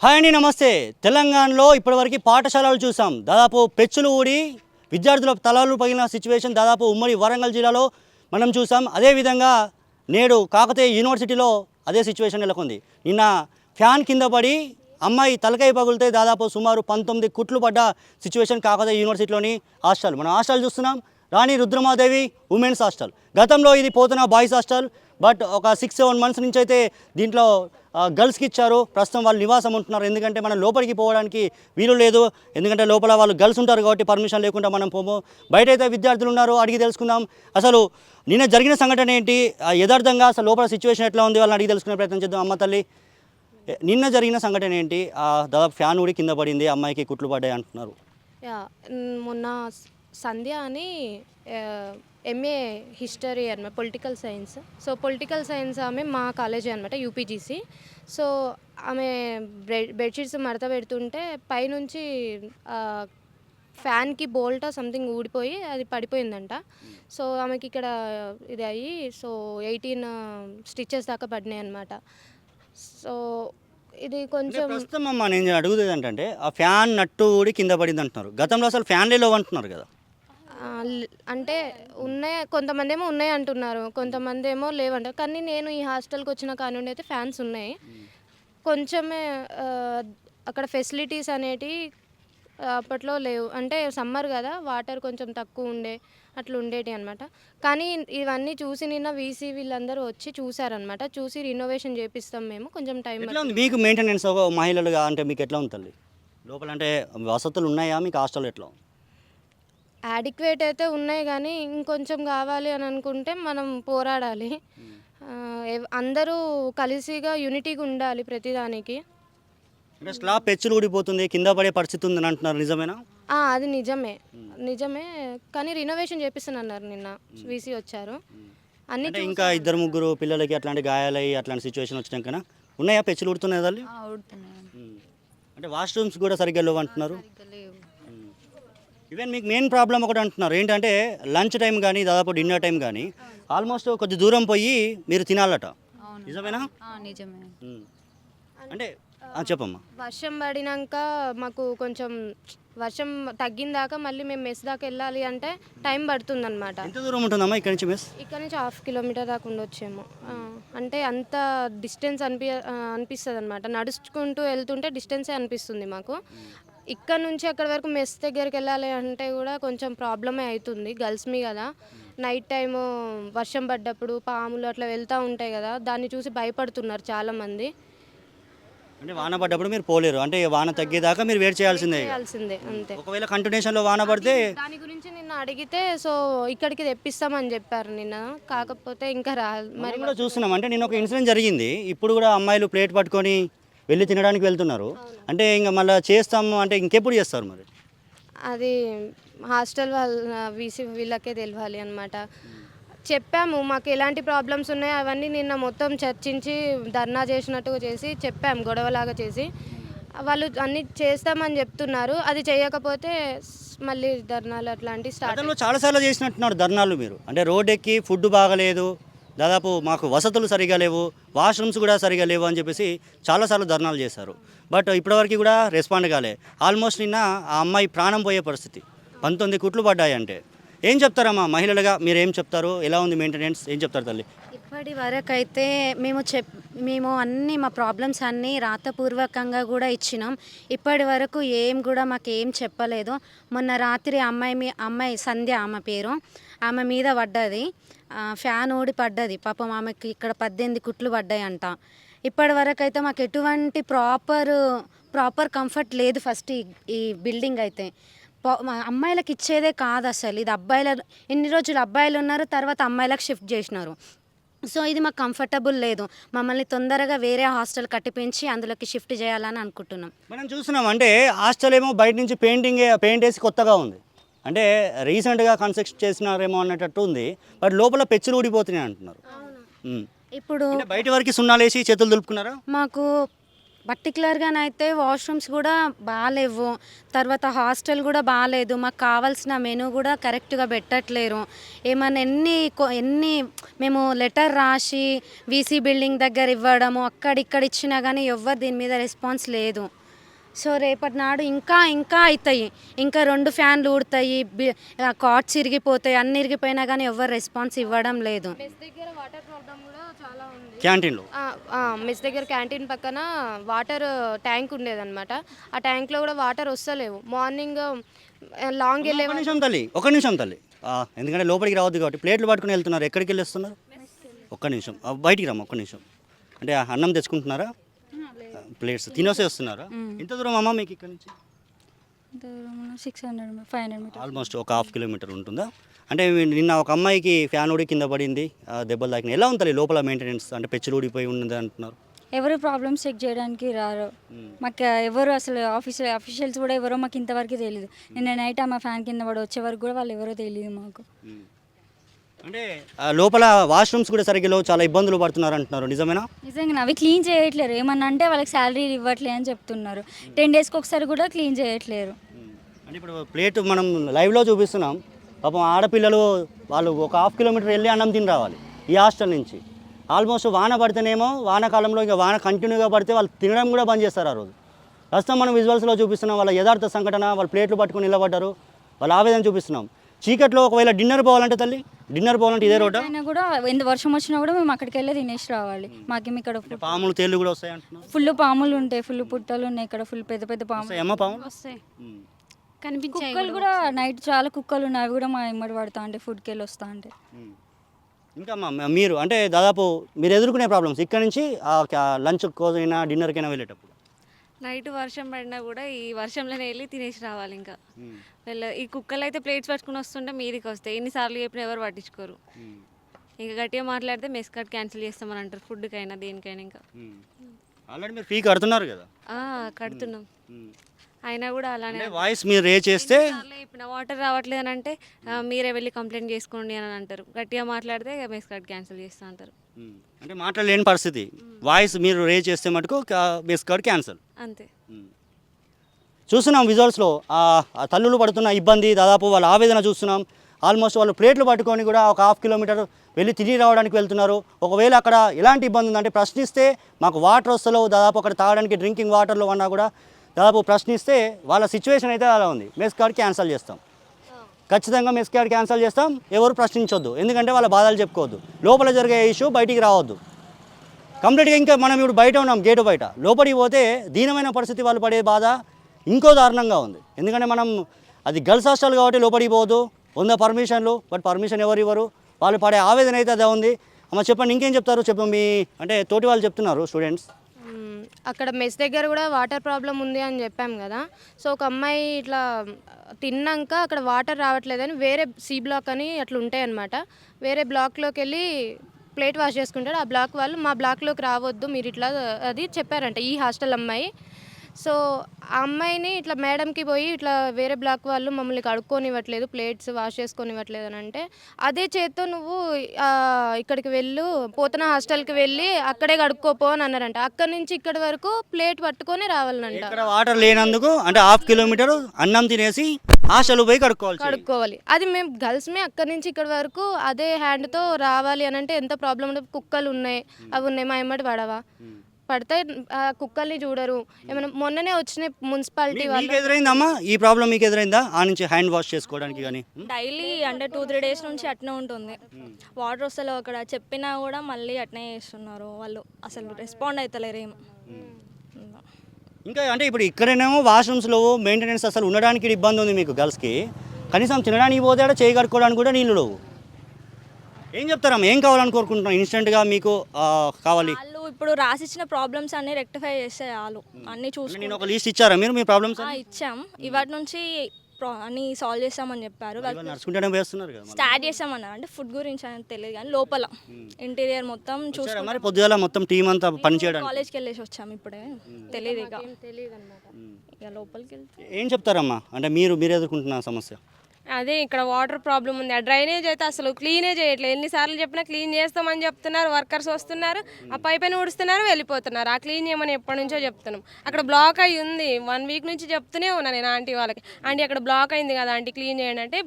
Hi అండి, నమస్తే. తెలంగాణలో ఇప్పటివరకు పాఠశాలలు చూసాం. దాదాపు పెచ్చులు ఊడి విద్యార్థుల తలలు పగిలిన సిచ్యువేషన్ దాదాపు ఉమ్మడి వరంగల్ జిల్లాలో మనం చూసాం. అదేవిధంగా నేడు కాకతీయ యూనివర్సిటీలో అదే సిచ్యువేషన్ నెలకొంది. నిన్న ఫ్యాన్ కింద పడి అమ్మాయి తలకాయ పగులితే దాదాపు సుమారు 19 కుట్లు పడ్డ సిచ్యువేషన్ కాకతీయ యూనివర్సిటీలోని హాస్టల్. మనం హాస్టల్ చూస్తున్నాం, రాణి రుద్రమాదేవి ఉమెన్స్ హాస్టల్. గతంలో ఇది పోతున్న బాయ్స్ హాస్టల్, బట్ ఒక 6-7 మంత్స్ నుంచి అయితే దీంట్లో గర్ల్స్కి ఇచ్చారు. ప్రస్తుతం వాళ్ళు నివాసం ఉంటున్నారు. ఎందుకంటే మనం లోపలికి పోవడానికి వీలు లేదు, ఎందుకంటే లోపల వాళ్ళు గర్ల్స్ ఉంటారు కాబట్టి పర్మిషన్ లేకుండా మనం పోము. బయట అయితే విద్యార్థులు ఉన్నారు, అడిగి తెలుసుకుందాం అసలు నిన్న జరిగిన సంఘటన ఏంటి, యథార్థంగా అసలు లోపల సిచ్యువేషన్ ఎట్లా ఉంది, వాళ్ళని అడిగి తెలుసుకునే ప్రయత్నం చేద్దాం. అమ్మ తల్లి, నిన్న జరిగిన సంఘటన ఏంటి? దాదాపు ఫ్యాన్ ఊడి కింద పడింది, అమ్మాయికి కుట్లు పడ్డాయి అంటున్నారు. మొన్న సంధ్య అని ఎంఏ హిస్టరీ అనమాట, political science. So political science ఆమె మా కాలేజీ అనమాట, యూపీజీసీ. సో ఆమె బెడ్షీట్స్ మడత పెడుతుంటే పైనుంచి ఫ్యాన్కి బోల్ట్ సంథింగ్ ఊడిపోయి అది పడిపోయిందంట. సో ఆమెకి ఇక్కడ ఇది అయ్యి సో 18 స్టిచెస్ దాకా పడినాయి అనమాట. సో ఇది కొంచెం ప్రస్తుతం అమ్మ నేను అడుగుతుంది ఏంటంటే, ఆ ఫ్యాన్ నట్టు ఊడి కింద పడింది అంటున్నారు. గతంలో అసలు ఫ్యాన్లే లేవు అంటున్నారు కదా. అంటే ఉన్నాయి, కొంతమంది ఏమో ఉన్నాయి అంటున్నారు, కొంతమంది ఏమో లేవంటారు. కానీ నేను ఈ హాస్టల్కి వచ్చిన కానుండి అయితే ఫ్యాన్స్ ఉన్నాయి. కొంచెమే అక్కడ ఫెసిలిటీస్ అనేటివి అప్పట్లో లేవు. అంటే సమ్మర్ కదా, వాటర్ కొంచెం తక్కువ ఉండే అట్లా ఉండేటి అనమాట. కానీ ఇవన్నీ చూసి నిన్న వీసీ వీళ్ళందరూ వచ్చి చూసారనమాట. చూసి రినోవేషన్ చేపిస్తాం మేము, కొంచెం టైం. మీకు మెయింటెనెన్స్ ఒక మహిళలుగా అంటే మీకు ఎట్లా ఉంటుంది లోపల? అంటే వసతులు ఉన్నాయా మీకు హాస్టల్? ఎట్లా యాడిక్వేట్ అయితే ఉన్నాయి, కానీ ఇంకొంచెం కావాలి అని అనుకుంటే మనం పోరాడాలి. అందరూ కలిసిగా యూనిటీగా ఉండాలి ప్రతిదానికి. అంటే స్లాబ్ పెచ్చులు ఊడిపోతుంది, కింద పడే పరిస్థితి ఉందని అంటున్నారు, నిజమేనా? అది నిజమే. కానీ రినోవేషన్ చేపిస్తానన్నారు నిన్న వీసీ వచ్చారు. అన్ని అంటే ఇంకా 2-3 పిల్లలకి అట్లాంటి గాయాలయ్యి అట్లాంటి సిచ్యువేషన్ వచ్చినాకనా ఉన్నాయా పెచ్చులు ఊడుతున్నాయి తల్లి? అంటే వాష్రూమ్స్ కూడా సరిగ్గా లేవు అంటున్నారు. ఈవెన్ మీకు మెయిన్ ప్రాబ్లం ఒకటి అంటున్నారు ఏంటంటే, లంచ్ టైం కానీ దాదాపు డిన్నర్ టైం కానీ ఆల్మోస్ట్ కొద్ది దూరం పోయి మీరు తినాలట, నిజమేనా? నిజమే. అంటే చెప్పమ్మా. వర్షం పడినాక మాకు కొంచెం వర్షం తగ్గిందాకా మళ్ళీ మేము మెస్ దాకా వెళ్ళాలి అంటే టైం పడుతుంది అనమాట. ఎంత దూరం ఉంటుందమ్మా ఇక్కడ నుంచి మెస్? ఇక్కడ నుంచి 1/2 కిలోమీటర్ దాకా ఉండొచ్చేమో. అంటే అంత డిస్టెన్స్ అనిపిస్తుంది అనమాట. నడుచుకుంటూ వెళ్తుంటే డిస్టెన్సే అనిపిస్తుంది మాకు. ఇక్కడ నుంచి అక్కడ వరకు మెస్ దగ్గరికి వెళ్ళాలి అంటే కూడా కొంచెం ప్రాబ్లమే అవుతుంది. గర్ల్స్ మీ కదా, నైట్ టైము వర్షం పడ్డప్పుడు పాములు అట్లా వెళ్తూ ఉంటాయి కదా, దాన్ని చూసి భయపడుతున్నారు చాలామంది. అంటే వాన పడ్డప్పుడు మీరు పోలేరు, అంటే వాన తగ్గేదాకా మీరు వెయిట్ చేయాల్సిందే అంతే. ఒకవేళ కంటిన్యూషన్లో వాన పడితే దాని గురించి నిన్న అడిగితే సో ఇక్కడికి తెప్పిస్తామని చెప్పారు నిన్న. కాకపోతే ఇంకా మరి కూడా చూస్తున్నాం. అంటే నేను ఒక ఇన్సిడెంట్ జరిగింది, ఇప్పుడు కూడా అమ్మాయిలు ప్లేట్ పట్టుకొని వెళ్ళి తినడానికి వెళ్తున్నారు. అంటే ఇంకా మళ్ళీ చేస్తాము అంటే ఇంకెప్పుడు చేస్తారు మరి? అది హాస్టల్ వాళ్ళ వీసీ వీళ్ళకే తెలియాలి అనమాట. చెప్పాము మాకు ఎలాంటి ప్రాబ్లమ్స్ ఉన్నాయో అవన్నీ నిన్న మొత్తం చర్చించి ధర్నా చేసినట్టుగా చేసి చెప్పాము, గొడవలాగా చేసి. వాళ్ళు అన్నీ చేస్తామని చెప్తున్నారు. అది చేయకపోతే మళ్ళీ ధర్నాలు అట్లాంటివి స్టార్ట్. చాలాసార్లు చేసినట్టున్నారు ధర్నాలు మీరు. అంటే రోడ్ ఎక్కి ఫుడ్ బాగలేదు, దాదాపు మాకు వసతులు సరిగా లేవు, వాష్రూమ్స్ కూడా సరిగా లేవు అని చెప్పేసి చాలాసార్లు ధర్నాలు చేశారు. బట్ ఇప్పటివరకు కూడా రెస్పాండ్ కాలే. ఆల్మోస్ట్ నిన్న ఆ అమ్మాయి ప్రాణం పోయే పరిస్థితి, 19 కుట్లు పడ్డాయి. అంటే ఏం చెప్తారమ్మా మహిళలుగా, మీరు ఏం చెప్తారు? ఎలా ఉంది మెయింటెనెన్స్, ఏం చెప్తారు తల్లి? ఇప్పటి వరకు అయితే మేము అన్నీ మా ప్రాబ్లమ్స్ అన్నీ రాతపూర్వకంగా కూడా ఇచ్చినాం. ఇప్పటి వరకు ఏం కూడా మాకు ఏం చెప్పలేదు. మొన్న రాత్రి అమ్మాయి సంధ్య ఆమె పేరు, ఆమె మీద పడ్డది ఫ్యాన్ ఊడి పడ్డది. పాపం ఆమెకి ఇక్కడ 18 కుట్లు పడ్డాయి అంట. ఇప్పటి వరకు అయితే మాకు ఎటువంటి ప్రాపర్ కంఫర్ట్ లేదు. ఫస్ట్ ఈ బిల్డింగ్ అయితే అమ్మాయిలకు ఇచ్చేదే కాదు అసలు. ఇది ఎన్ని రోజులు అబ్బాయిలు ఉన్నారు, తర్వాత అమ్మాయిలకు షిఫ్ట్ చేసినారు. సో ఇది మాకు కంఫర్టబుల్ లేదు. మమ్మల్ని తొందరగా వేరే హాస్టల్ కట్టిపించి అందులోకి షిఫ్ట్ చేయాలని అనుకుంటున్నాం. మనం చూస్తున్నాం అంటే హాస్టల్ ఏమో బయట నుంచి పెయింట్ వేసి కొత్తగా ఉంది, అంటే రీసెంట్గా కన్స్ట్రక్ట్ చేసినారేమో అన్నట్టు ఉంది. బట్ లోపల పెచ్చులు ఊడిపోతున్నాయి అంటున్నారు. ఇప్పుడు బయట వరకు సున్నాలు వేసి చేతులు దులుపుకున్నారా? మాకు పర్టికులర్గానైతే వాష్రూమ్స్ కూడా బాగాలేవు, తర్వాత హాస్టల్ కూడా బాగాలేదు, మాకు కావాల్సిన మెనూ కూడా కరెక్ట్గా పెట్టట్లేరు. ఏమన్నా ఎన్ని మేము లెటర్ రాసి వీసీ బిల్డింగ్ దగ్గర ఇవ్వడము అక్కడిక్కడ ఇచ్చినా కానీ ఎవ్వరు దీని మీద రెస్పాన్స్ లేదు. సో రేపటి నాడు ఇంకా అవుతాయి, ఇంకా 2 ఫ్యాన్లు ఊడతాయి, కాట్స్ ఇరిగిపోతాయి, అన్ని ఇరిగిపోయినా కానీ ఎవరు రెస్పాన్స్ ఇవ్వడం లేదు. మెస్ దగ్గర వాటర్ ప్రాబ్లం కూడా చాలా ఉంది. క్యాంటీన్లో మెస్ దగ్గర క్యాంటీన్ పక్కన వాటర్ ట్యాంక్ ఉండేదన్నమాట. ఆ ట్యాంక్లో కూడా వాటర్ వస్తలేవు. మార్నింగ్ లాంగ్ వెళ్ళే ఒక నిమిషం తల్లి ఎందుకంటే లోపలికి రావద్దు కాబట్టి ప్లేట్లు పట్టుకుని వెళ్తున్నారు. ఎక్కడికి వెళ్ళి వస్తున్నారు? ఒక్క నిమిషం బయటికి రమ్మ, ఒక్క నిమిషం. అంటే అన్నం తెచ్చుకుంటున్నారా? ప్లేట్స్ తినేసే వస్తున్నారా? ఎంత దూరం అమ్మ మీకు ఇక్కడ నుంచి? 600-500 మీటర్స్, ఆల్మోస్ట్ ఒక ½ కిలోమీటర్ ఉంటుందా? అంటే నిన్న ఒక అమ్మాయికి ఫ్యాన్ ఊడి కింద పడింది, దెబ్బలు తాకినాయి. ఎలా ఉంటుంది లోపల మెయింటెనెన్స్? అంటే పెచ్చులు ఊడిపోయి ఉన్నది అంటున్నారు. ఎవరు ప్రాబ్లమ్స్ చెక్ చేయడానికి రారు. మాకు ఎవరు అసలు అఫీషియల్స్ కూడా ఎవరో మాకు ఇంతవరకు తెలియదు. నిన్న నైట్ మా ఫ్యాన్ కింద పడి వచ్చే వరకు కూడా వాళ్ళు ఎవరో తెలియదు మాకు. అంటే లోపల వాష్రూమ్స్ కూడా సరిగ్గా లేవు, చాలా ఇబ్బందులు పడుతున్నారు అంటున్నారు. నిజమేనా? నిజంగా అవి క్లీన్ చేయట్లేరు. ఏమన్నా అంటే వాళ్ళకి శాలరీ ఇవ్వట్లేదు అని చెప్తున్నారు. 10 డేస్కి ఒకసారి కూడా క్లీన్ చేయట్లేరు. అంటే ఇప్పుడు ప్లేట్ మనం లైవ్లో చూపిస్తున్నాం. పాపం ఆడపిల్లలు వాళ్ళు ఒక ½ కిలోమీటర్ వెళ్ళి అన్నం తిని రావాలి ఈ హాస్టల్ నుంచి. ఆల్మోస్ట్ వాన పడితేనేమో వానాకాలంలో ఇంకా వాన కంటిన్యూగా పడితే వాళ్ళు తినడం కూడా బంద్ చేస్తారు ఆ రోజు. ప్రస్తుతం మనం విజువల్స్లో చూపిస్తున్నాం వాళ్ళ యథార్థ సంఘటన. వాళ్ళు ప్లేట్లు పట్టుకుని నిలబడ్డారు, వాళ్ళ ఆవేదన చూపిస్తున్నాం. చీకట్లో ఒకవేళ డిన్నర్ పోవాలంటే తల్లి, డిన్నర్ పోవాలంటే ఇదే రోడ్డు అయినా కూడా ఎంత వర్షం వచ్చినా కూడా మేము అక్కడికి వెళ్ళి తినేసి రావాలి. మాకేమి ఇక్కడ పాములు తేళ్ళు కూడా వస్తాయి అంటున్నారు. ఫుల్ పాములు ఉంటాయి, ఫుల్ పుట్టలు ఉన్నాయి ఇక్కడ, ఫుల్ పెద్ద పెద్ద పాములు. అమ్మ పాములు వస్తాయి, కనిపించాయి. కుక్కలు కూడా నైట్ చాలా కుక్కలు ఉన్నాయి, అవి కూడా మా ఇమ్మడి పడతా అంటే ఫుడ్కి వెళ్ళి వస్తా అంటే. ఇంకా అమ్మ మీరు అంటే దాదాపు మీరు ఎదుర్కొనే ప్రాబ్లమ్స్ ఇక్కడ నుంచి లంచ్ కోసైనా డిన్నర్కైనా వెళ్ళేటప్పుడు? నైట్ వర్షం పడినా కూడా ఈ వర్షంలోనే వెళ్ళి తినేసి రావాలి. ఇంకా ఈ కుక్కలు అయితే ప్లేట్స్ పట్టుకుని వస్తుంటే మీదికి వస్తాయి. ఎన్నిసార్లు చెప్పినా ఎవరు పట్టించుకోరు. ఇంకా గట్టిగా మాట్లాడితే మెస్ కార్డ్ క్యాన్సిల్ చేస్తామని అంటారు, ఫుడ్కైనా దేనికైనా. ఇంకా ఆల్రెడీ మీరు ఫీ కడుతున్నారు కదా? కడుతున్నాం, అయినా కూడా అలానే వాయిస్ మీరు రే చేస్తే ఇప్పుడు వాటర్ రావట్లేదు అని అంటే మీరే వెళ్ళి కంప్లైంట్ చేసుకోండి అని అంటారు. గట్టిగా మాట్లాడితే మెస్ కార్డ్ క్యాన్సిల్ చేస్తా అంటారు. అంటే మాట్లాడలేని పరిస్థితి. వాయిస్ మీరు రే చేస్తే మటుకు మెస్ కార్డ్ క్యాన్సిల్ అంతే. చూస్తున్నాం విజువల్స్లో ఆ తల్లులు పడుతున్న ఇబ్బంది, దాదాపు వాళ్ళ ఆవేదన చూస్తున్నాం. ఆల్మోస్ట్ వాళ్ళు ప్లేట్లు పట్టుకొని కూడా ఒక ½ కిలోమీటర్ వెళ్ళి తిరిగి రావడానికి వెళ్తున్నారు. ఒకవేళ అక్కడ ఎలాంటి ఇబ్బంది ఉందంటే ప్రశ్నిస్తే మాకు వాటర్ వస్తలేవు, దాదాపు అక్కడ తాగడానికి డ్రింకింగ్ వాటర్లో అన్నా కూడా దాదాపు ప్రశ్నిస్తే వాళ్ళ సిచ్యువేషన్ అయితే అలా ఉంది. మెస్ కార్డ్ క్యాన్సిల్ చేస్తాం, ఖచ్చితంగా మెస్ కార్డ్ క్యాన్సిల్ చేస్తాం. ఎవరు ప్రశ్నించొద్దు, ఎందుకంటే వాళ్ళ బాధలు చెప్పుకోవద్దు. లోపల జరిగే ఇష్యూ బయటికి రావద్దు కంప్లీట్గా. ఇంకా మనం ఇప్పుడు బయట ఉన్నాం, గేటు బయట. లోపలికి పోతే దీనమైన పరిస్థితి, వాళ్ళు పడే బాధ ఇంకో దారుణంగా ఉంది. ఎందుకంటే మనం అది గర్ల్స్ హాస్టల్ కాబట్టి లోపలికి పోవద్దు, ఉన్న పర్మిషన్లు, బట్ పర్మిషన్ ఎవరు ఇవ్వరు. వాళ్ళు పడే ఆవేదన అయితే అదే ఉంది. అమ్మ చెప్పండి, ఇంకేం చెప్తారు? మీ అంటే తోటి వాళ్ళు చెప్తున్నారు స్టూడెంట్స్. అక్కడ మెస్ దగ్గర కూడా వాటర్ ప్రాబ్లం ఉంది అని చెప్పాం కదా. సో ఒక అమ్మాయి ఇట్లా తిన్నాక అక్కడ వాటర్ రావట్లేదని వేరే సి బ్లాక్ అని అట్లా ఉంటాయి అన్నమాట. వేరే బ్లాక్లోకి వెళ్ళి ప్లేట్ వాష్ చేసుకుంటాడు. ఆ బ్లాక్ వాళ్ళు మా బ్లాక్లోకి రావద్దు మీరు ఇట్లా అది చెప్పారంట ఈ హాస్టల్ అమ్మాయి. సో ఆ అమ్మాయిని ఇట్లా మేడంకి పోయి ఇట్లా వేరే బ్లాక్ వాళ్ళు మమ్మల్ని కడుక్కొనివ్వట్లేదు, ప్లేట్స్ వాష్ చేసుకొనివ్వట్లేదు అని అంటే, అదే చేత్తో నువ్వు ఇక్కడికి వెళ్ళు, పోతన హాస్టల్కి వెళ్ళి అక్కడే కడుక్కోపో అని అన్నారంట. అక్కడి నుంచి ఇక్కడి వరకు ప్లేట్ పట్టుకొని రావాలంట. ఇక్కడ వాటర్ లేనందుకు అంటే ½ కిలోమీటర్ అన్నం తినేసి హాస్టల్ పోయి కడుక్కోవాలి. అది మేము గర్ల్స్మే అక్కడి నుంచి ఇక్కడి వరకు అదే హ్యాండ్తో రావాలి అని అంటే ఎంత ప్రాబ్లం ఉంటుంది. కుక్కలు ఉన్నాయి, అవి ఉన్నాయి, మా ఎమ్మటి పడవా? పడితే కుక్కల్ని చూడరు. ఏమైనా మొన్ననే వచ్చిన మున్సిపాలిటీ వాళ్ళు. ఎదురైందమ్మా ఈ ప్రాబ్లం? మీకు ఎదురైందా ఆ నుంచి హ్యాండ్ వాష్ చేసుకోవడానికి? కానీ డైలీ అంటే 2-3 డేస్ నుంచి అట్నే ఉంటుంది. వాటర్ వస్తలేవు అక్కడ, చెప్పినా కూడా మళ్ళీ అట్నే చేస్తున్నారు వాళ్ళు, అసలు రెస్పాండ్ అవుతలేరు ఏం. ఇంకా అంటే ఇప్పుడు ఇక్కడనేమో వాష్రూమ్స్లో మెయింటెనెన్స్ అసలు ఉండడానికి ఇబ్బంది ఉంది మీకు గర్ల్స్కి. కనీసం తినడానికి పోతే చేయి కట్టుకోవడానికి కూడా నీళ్ళు లేవు. ఏం చెప్తారమ్మా, ఏం కావాలని కోరుకుంటున్నాం? ఇన్స్టెంట్గా మీకు కావాలి వాళ్ళు ఇప్పుడు రాసిచ్చిన ప్రాబ్లమ్స్ అన్ని రెక్టిఫై చేస్తే చాలు. అన్ని చూసి నేను ఒక లిస్ట్ ఇచ్చారా మీరు మీ ప్రాబ్లమ్స్? ఇచ్చాం, ఇవాటి నుంచి అన్ని సాల్వ్ చేస్తామని చెప్పారు. నడుచుకుంటేనే వేస్తున్నారు కదా, స్టార్ట్ చేస్తామన్నారు. అంటే ఫుడ్ గురించి అని తెలియదు కానీ లోపల ఇంటీరియర్ మొత్తం చూసుకున్నాం. మరి పొద్దుగాల మొత్తం టీం అంతా పనిచేయడానికి కాలేజ్కి వెళ్ళేసి వచ్చాము, ఇప్పుడే తెలియదు ఇక లోపలికి వెళ్తే. ఏం చెప్తారమ్మా అంటే మీరు ఎదుర్కొంటున్న సమస్య? అదే ఇక్కడ వాటర్ ప్రాబ్లం ఉంది. ఆ డ్రైనేజ్ అయితే అసలు క్లీనే చేయట్లేదు. ఎన్నిసార్లు చెప్పినా క్లీన్ చేస్తామని చెప్తున్నారు. వర్కర్స్ వస్తున్నారు, ఆ పైపైన ఊడుస్తున్నారు, వెళ్ళిపోతున్నారు. ఆ క్లీన్ చేయమని ఎప్పటి నుంచో చెప్తున్నాం. అక్కడ బ్లాక్ అయ్యి ఉంది. 1 వీక్ నుంచి చెప్తూనే ఉన్నాను నేను ఆంటీ వాళ్ళకి. ఆంటీ అక్కడ బ్లాక్ అయింది కదా ఆంటీ, క్లీన్ చేయండి అంటే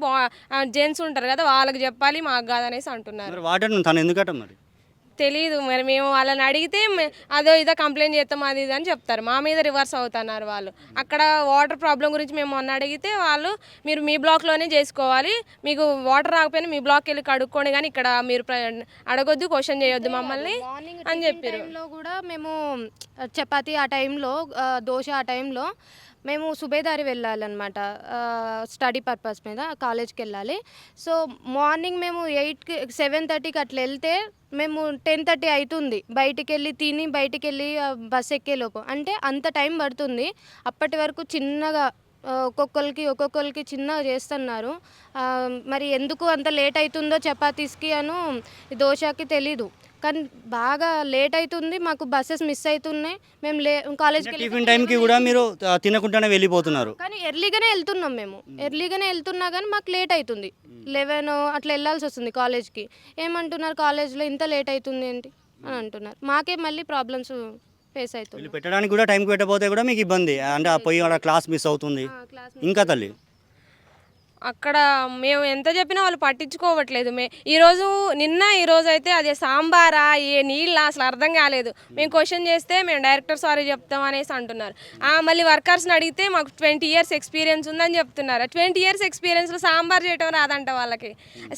జెంట్స్ ఉంటారు కదా వాళ్ళకి చెప్పాలి, మాకు కాదనేసి అంటున్నారు. మరి వాటర్ తను ఎందుకట మరి? తెలీదు మరి. మేము వాళ్ళని అడిగితే అదో ఇదో కంప్లైంట్ చేస్తాం అది ఇది అని చెప్తారు. మా మీద రివర్స్ అవుతున్నారు వాళ్ళు. అక్కడ వాటర్ ప్రాబ్లం గురించి మేము మొన్న అడిగితే వాళ్ళు మీరు మీ బ్లాక్లోనే చేసుకోవాలి, మీకు వాటర్ రాకపోయినా మీ బ్లాక్కి వెళ్ళి కడుక్కోండి, కానీ ఇక్కడ మీరు అడగొద్దు, క్వశ్చన్ చేయొద్దు మమ్మల్ని అని చెప్పారు. టైంలో కూడా మేము చపాతి ఆ టైంలో, దోశ ఆ టైంలో మేము సుబేదారి వెళ్ళాలన్నమాట, స్టడీ పర్పస్ మీద కాలేజ్కి వెళ్ళాలి. సో మార్నింగ్ మేము 8కి 7:30కి అట్లా వెళ్తే మేము 10:30 అవుతుంది బయటికి వెళ్ళి తిని బయటికి వెళ్ళి బస్ ఎక్కేలోపు. అంటే అంత టైం పడుతుంది. అప్పటి వరకు చిన్నగా ఒక్కొక్కరికి చిన్నగా చేస్తున్నారు. మరి ఎందుకు అంత లేట్ అవుతుందో చపాతీస్కి అను దోశకి తెలీదు, కానీ బాగా లేట్ అవుతుంది. మాకు బస్సెస్ మిస్ అవుతున్నాయి. మేము కాలేజ్కి టిఫిన్ టైంకి కూడా మీరు తినకుండానే వెళ్ళిపోతున్నారు. కానీ ఎర్లీగానే వెళ్తున్నాం మేము. ఎర్లీగానే వెళ్తున్నా కానీ మాకు లేట్ అవుతుంది. 11 అట్లా వెళ్ళాల్సి వస్తుంది కాలేజ్కి. ఏమంటున్నారు, కాలేజ్లో ఇంత లేట్ అవుతుంది ఏంటి అని అంటున్నారు. మాకే మళ్ళీ ప్రాబ్లమ్స్ ఫేస్ అవుతుంది. వీళ్ళు పెట్టడానికి కూడా టైంకి పెట్టకపోతే కూడా మీకు ఇబ్బంది, అంటే ఆ పోయి ఆడ క్లాస్ మిస్ అవుతుంది. ఇంకా తల్లి అక్కడ మేము ఎంత చెప్పినా వాళ్ళు పట్టించుకోవట్లేదు. ఈరోజు అయితే అది సాంబారా ఏ నీళ్ళ అసలు అర్థం కాలేదు. మేము క్వశ్చన్ చేస్తే మేము డైరెక్టర్ సారీ చెప్తాం అనేసి అంటున్నారు. మళ్ళీ వర్కర్స్ని అడిగితే మాకు 20 years ఎక్స్పీరియన్స్ ఉందని చెప్తున్నారు. 20 years ఎక్స్పీరియన్స్లో సాంబార్ చేయటం రాదంట వాళ్ళకి.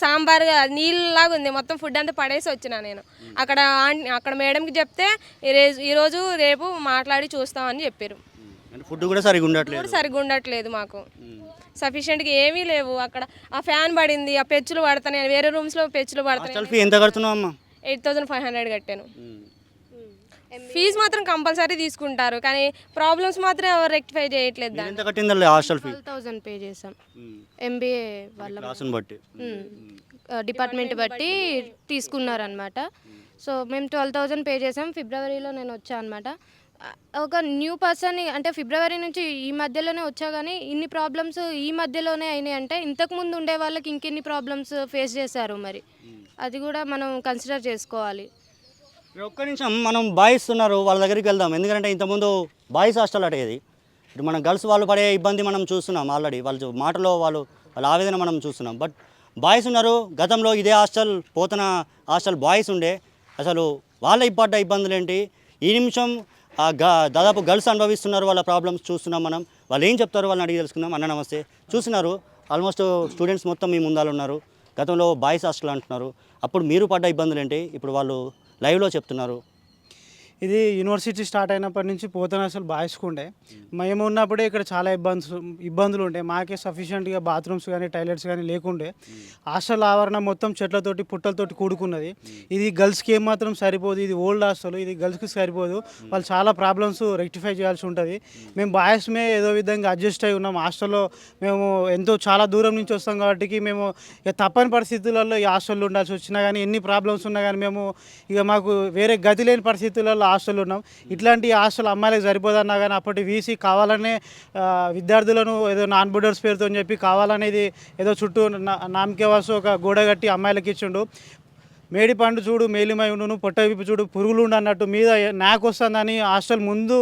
సాంబార్ నీళ్ళలాగా ఉంది, మొత్తం ఫుడ్ అంతా పడేసి వచ్చిన నేను. అక్కడ మేడంకి చెప్తే ఈరోజు రేపు మాట్లాడి చూస్తామని చెప్పారు. ఫుడ్ కూడా సరిగ్గా ఉండట్లేదు మాకు. సఫిషియెంట్గా ఏమీ లేవు. అక్కడ ఆ ఫ్యాన్ పడింది, ఆ పెచ్చులు పడుతున్నాయి, వేరే రూమ్స్లో పెచ్చులు పడుతున్నాయి. ఎంత కడుతున్నావు అమ్మా? 8,500 కట్టాను. ఫీజు మాత్రం కంపల్సరీ తీసుకుంటారు, కానీ ప్రాబ్లమ్స్ మాత్రం ఎవరు రెక్టిఫై చేయట్లేదు. ఎంత కట్టింది హాస్టల్ ఫీ? 12,000 పే చేసాం. MBA వాళ్ళ క్లాసుని బట్టి, డిపార్ట్మెంట్ బట్టి తీసుకున్నారనమాట. సో మేము 12,000 పే చేసాం. ఫిబ్రవరిలో నేను వచ్చాను అనమాట. ఒక న్యూ పర్సన్, అంటే ఫిబ్రవరి నుంచి ఈ మధ్యలోనే వచ్చా, కానీ ఇన్ని ప్రాబ్లమ్స్ ఈ మధ్యలోనే అయినాయి అంటే ఇంతకుముందు ఉండే వాళ్ళకి ఇంకెన్ని ప్రాబ్లమ్స్ ఫేస్ చేశారు. మరి అది కూడా మనం కన్సిడర్ చేసుకోవాలి. ఒక్క నిమిషం, మనం బాయ్స్ ఉన్నారు వాళ్ళ దగ్గరికి వెళ్దాం. ఎందుకంటే ఇంతకుముందు బాయ్స్ హాస్టల్ అటేది, ఇప్పుడు మనం గర్ల్స్ వాళ్ళు పడే ఇబ్బంది మనం చూస్తున్నాం ఆల్రెడీ. వాళ్ళ మాటలో వాళ్ళ ఆవేదన మనం చూస్తున్నాం. బట్ బాయ్స్ ఉన్నారు. గతంలో ఇదే హాస్టల్ పోతన హాస్టల్ బాయ్స్ ఉండే. అసలు వాళ్ళ పడ్డ ఇబ్బందులు ఏంటి, ఈ నిమిషం దాదాపు గర్ల్స్ అనుభవిస్తున్నారు వాళ్ళ ప్రాబ్లమ్స్ చూస్తున్నాం మనం. వాళ్ళు ఏం చెప్తారు వాళ్ళని అడిగి తెలుసుకుందాం. అన్న నమస్తే. చూస్తున్నారు ఆల్మోస్ట్ స్టూడెంట్స్ మొత్తం మీ ముందాలు ఉన్నారు. గతంలో బాయ్స్ హాస్టల్ అంటున్నారు, అప్పుడు మీరు పడ్డ ఇబ్బందులు ఏంటి, ఇప్పుడు వాళ్ళు లైవ్లో చెప్తున్నారు. ఇది యూనివర్సిటీ స్టార్ట్ అయినప్పటి నుంచి పోతన అసలు బాయ్స్కు ఉండే. మేము ఉన్నప్పుడే ఇక్కడ చాలా ఇబ్బందులు ఉండే. మాకే సఫిషియెంట్గా బాత్రూమ్స్ కానీ టాయిలెట్స్ కానీ లేకుండే. హాస్టల్ ఆవరణ మొత్తం చెట్లతోటి పుట్టలతోటి కూడుకున్నది. ఇది గర్ల్స్కి ఏమాత్రం సరిపోదు. ఇది ఓల్డ్ హాస్టల్, ఇది గర్ల్స్కి సరిపోదు. వాళ్ళు చాలా ప్రాబ్లమ్స్ రెక్టిఫై చేయాల్సి ఉంటుంది. మేము బాయ్స్మే ఏదో విధంగా అడ్జస్ట్ అయి ఉన్నాం. హాస్టల్లో మేము చాలా దూరం నుంచి వస్తాం కాబట్టి మేము ఇక తప్పని పరిస్థితులలో ఈ హాస్టల్లో ఉండాల్సి వచ్చినా కానీ, ఎన్ని ప్రాబ్లమ్స్ ఉన్నా కానీ మేము ఇక మాకు వేరే గతి లేని పరిస్థితులలో హాస్టల్ ఉన్నాం. ఇట్లాంటి హాస్టల్ అమ్మాయిలకు సరిపోదన్నా కానీ అప్పటి వీసీ కావాలనే విద్యార్థులను ఏదో నాన్ బోర్డర్స్ పేరుతో చెప్పి కావాలనేది ఏదో చుట్టూ నామకే వాసు ఒక గోడ కట్టి అమ్మాయిలకు ఇచ్చిండు. మేడి పండు చూడు మేలిమై ఉండును, పొట్ట విప్పి చూడు పురుగులు ఉండు అన్నట్టు మీద నాకు వస్తుందని హాస్టల్ ముందు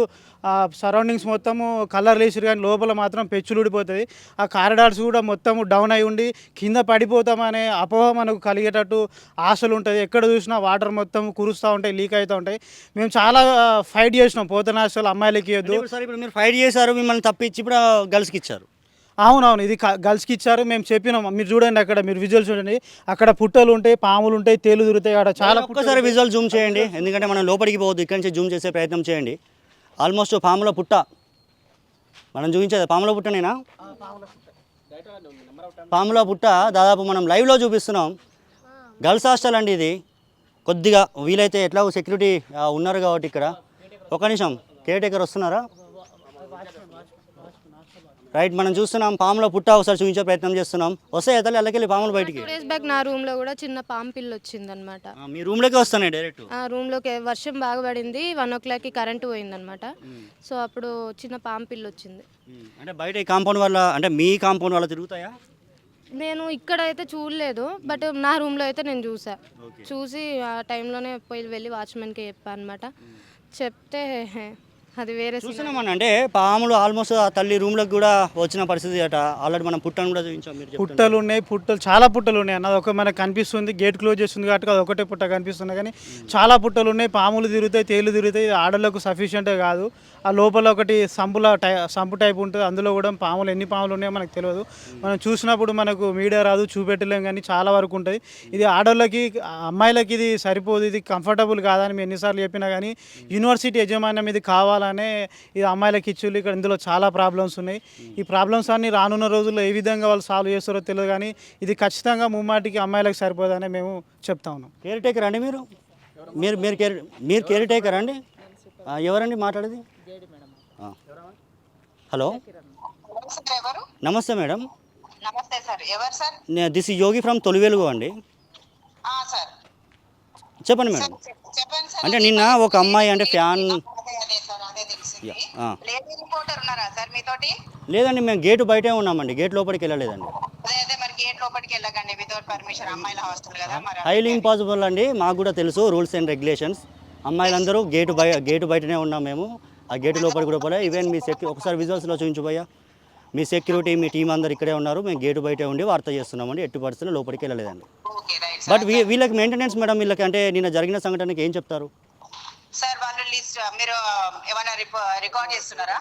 సరౌండింగ్స్ మొత్తము కలర్ వేసిరు, కానీ లోపల మాత్రం పెచ్చులు ఊడిపోతుంది. ఆ కారిడార్స్ కూడా మొత్తము డౌన్ అయి ఉండి కింద పడిపోతామనే అపోహ మనకు కలిగేటట్టు హాస్టల్ ఉంటుంది. ఎక్కడ చూసినా వాటర్ మొత్తం కురుస్తూ ఉంటాయి, లీక్ అవుతూ ఉంటాయి. మేము చాలా ఫైట్ చేసినాం పోతన హాస్టల్ అమ్మాయిలకి ఇవ్వద్దు. ఇప్పుడు మీరు ఫైట్ చేశారు, మిమ్మల్ని తప్పించి ఇప్పుడు గర్ల్స్కి ఇచ్చారు. అవునవును, ఇది గర్ల్స్కి ఇచ్చారు. మేము చెప్పినాం. మీరు చూడండి, అక్కడ మీరు విజువల్స్ చూడండి. అక్కడ పుట్టలు ఉంటాయి, పాములు ఉంటాయి, తేలు దొరుకుతాయి. అక్కడ చాలా ఒక్కసారి విజువల్ జూమ్ చేయండి, ఎందుకంటే మనం లోపలికి పోవద్దు. ఇక్కడి నుంచి జూమ్ చేసే ప్రయత్నం చేయండి. ఆల్మోస్ట్ పాముల పుట్ట మనం చూపించేది పాముల పుట్టనేనా? పాముల పుట్ట దాదాపు మనం లైవ్లో చూపిస్తున్నాం. గర్ల్స్ హాస్టల్ అండి ఇది. కొద్దిగా వీలైతే ఎట్లా సెక్యూరిటీ ఉన్నారు కాబట్టి ఇక్కడ. ఒక నిమిషం, కేర్ టేకర్ వస్తున్నారా? రైట్, మనం చూస్తున్నాం పాముల పుట్ట. ఒకసారి చూపించే ప్రయత్నం చేస్తున్నాం. వస్తాయి తల్లి అల్లకెళ్ళి పాములు బయటికి. 2 days బ్యాక్ నా రూమ్లో కూడా చిన్న పాము పిల్ల వచ్చిందనమాట. మీ రూమ్లోకి వస్తానే డైరెక్ట్? ఆ రూమ్లోకి వర్షం బాగా పడింది, 1 o'clockకి కరెంటు పోయిందనమాట. సో అప్పుడు చిన్న పాము పిల్ల వచ్చింది. అంటే బయట ఈ కాంపౌండ్ వల్ల, అంటే మీ కాంపౌండ్ వల్ల తిరుగుతాయా? నేను ఇక్కడ అయితే చూడలేదు, బట్ నా రూమ్లో అయితే నేను చూసి ఆ టైంలోనే వెళ్ళి వాచ్మెన్కి చెప్పాను అనమాట. చెప్తే అది వేరే చూస్తున్నామని అంటే పాములు ఆల్మోస్ట్ ఆ తల్లి రూమ్లకు కూడా వచ్చిన పరిస్థితి అట. ఆల్రెడీ మనం పుట్టను కూడా చూపించాం. మీరు చెప్తున్నారు. పుట్టలు ఉన్నాయి, చాలా పుట్టలు ఉన్నాయి అన్నది ఒక మనకు కనిపిస్తుంది. గేట్ క్లోజ్ చేస్తుంది కాబట్టి అది ఒకటే పుట్ట కనిపిస్తుంది, కానీ చాలా పుట్టలు ఉన్నాయి. పాములు తిరుగుతాయి, తేలు తిరుగుతాయి. ఆడలకు సఫిషియెంట్ కాదు. ఆ లోపల ఒకటి సంపు టైప్ ఉంటుంది, అందులో కూడా పాములు ఎన్ని పాములు ఉన్నాయో మనకు తెలియదు. మనం చూసినప్పుడు మనకు మీడియా రాదు, చూపెట్టలేం, కానీ చాలా వరకు ఉంటుంది. ఇది ఆడవాళ్ళకి అమ్మాయిలకి ఇది సరిపోదు, ఇది కంఫర్టబుల్ కాదని మేము ఎన్నిసార్లు చెప్పినా కానీ యూనివర్సిటీ యజమాన్యం ఇది కావాలనే ఇది అమ్మాయిలకి ఇచ్చులు. ఇక్కడ ఇందులో చాలా ప్రాబ్లమ్స్ ఉన్నాయి. ఈ ప్రాబ్లమ్స్ అన్ని రానున్న రోజుల్లో ఏ విధంగా వాళ్ళు సాల్వ్ చేస్తారో తెలియదు, కానీ ఇది ఖచ్చితంగా ముమ్మాటికి అమ్మాయిలకు సరిపోదని మేము చెప్తా ఉన్నాం. కేర్ టేకర్ అండి మీరు మీరు మీరు కేర్ టేకర్ అండి? ఎవరండి మాట్లాడేది? హలో, నమస్తే మేడం. నమస్తే సార్. ఎవరు sir? This is Yogi from Tolivelugu అండి. సార్ చెప్పండి మేడం. చెప్పండి సార్. అంటే నిన్న ఒక అమ్మాయి అంటే ఫ్యాన్ అదే సార్, అదే తెలిసింది. లేడీ రిపోర్టర్ ఉన్నారా సార్ మీతోటి? లేదండి, మేము గేటు బయటే ఉన్నామండి, గేట్ లోపలికి వెళ్ళలేదండి. అదే మరి గేట్ లోపలికి వెళ్ళకండి వితౌట్ పర్మిషన్. అమ్మాయిల హాస్టల్ కదా మరి. హైలీ ఇంపాసిబుల్ అండి, మాకు కూడా తెలుసు రూల్స్ అండ్ రెగ్యులేషన్స్. అమ్మాయిలందరూ గేటు బయటనే ఉన్నాం మేము. ఆ గేటు లోపలికి కూడా పోలే. ఈవెన్ మీ ఒకసారి విజువల్స్లో చూపించు భయ్యా. మీ సెక్యూరిటీ, మీ టీం అందరు ఇక్కడే ఉన్నారు. మేము గేటు బయటే ఉండి వార్త చేస్తున్నామండి. ఎట్టి పరిస్థితుల్లో లోపలికి వెళ్ళలేదండి. ఓకే రైట్ బట్ వీళ్ళకి మెయింటెనెన్స్ మేడం, వీళ్ళకి అంటే నిన్న జరిగిన సంఘటనకి ఏం చెప్తారు సార్? వాళ్ళు లిస్ట్ మీరు ఏమైనా రికార్డ్ చేస్తున్నారా?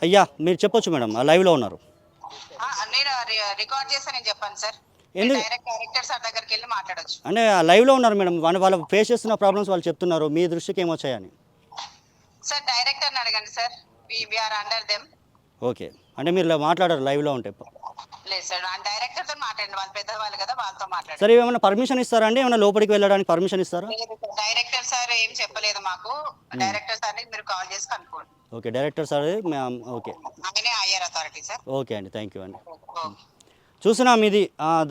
అయ్యా మీరు చెప్పొచ్చు మేడం, లైవ్లో ఉన్నారు. నేను రికార్డ్ చేస్తే నేను చెప్పాను సార్. ఎందుకు? డైరెక్టర్ సార్ దగ్గరికి వెళ్ళి మాట్లాడొచ్చు. అంటే లైవ్లో ఉన్నారు మేడం, వాళ్ళ ఫేస్ చేస్తున్న ప్రాబ్లమ్స్ వాళ్ళు చెప్తున్నారు. మీ దృష్టికి ఏమొచ్చాయని సార్ డైరెక్టర్ని అడగండి sir. We are under them. Okay, అంటే మీరు మాట్లాడారు లైవ్లో ఉంటే? లేదు సార్, డైరెక్టర్ తో మాట్లాడండి. వాళ్ళు పెద్దవాళ్ళు కదా, వాళ్ళతో మాట్లాడండి. సరే, ఏమైనా పర్మిషన్ ఇస్తారా అండి? ఏమైనా లోపలికి వెళ్ళడానికి పర్మిషన్ ఇస్తారా? డైరెక్టర్ సార్ ఏం చెప్పలేదు మాకు. డైరెక్టర్ సార్ మీరు కాల్ చేసి కనుక్కోండి. Okay, director sir. ఓకే, ఆయనే హైయర్ అథారిటీ సార్. ఓకే అండి, థ్యాంక్ యూ అండి. చూసినాం, ఇది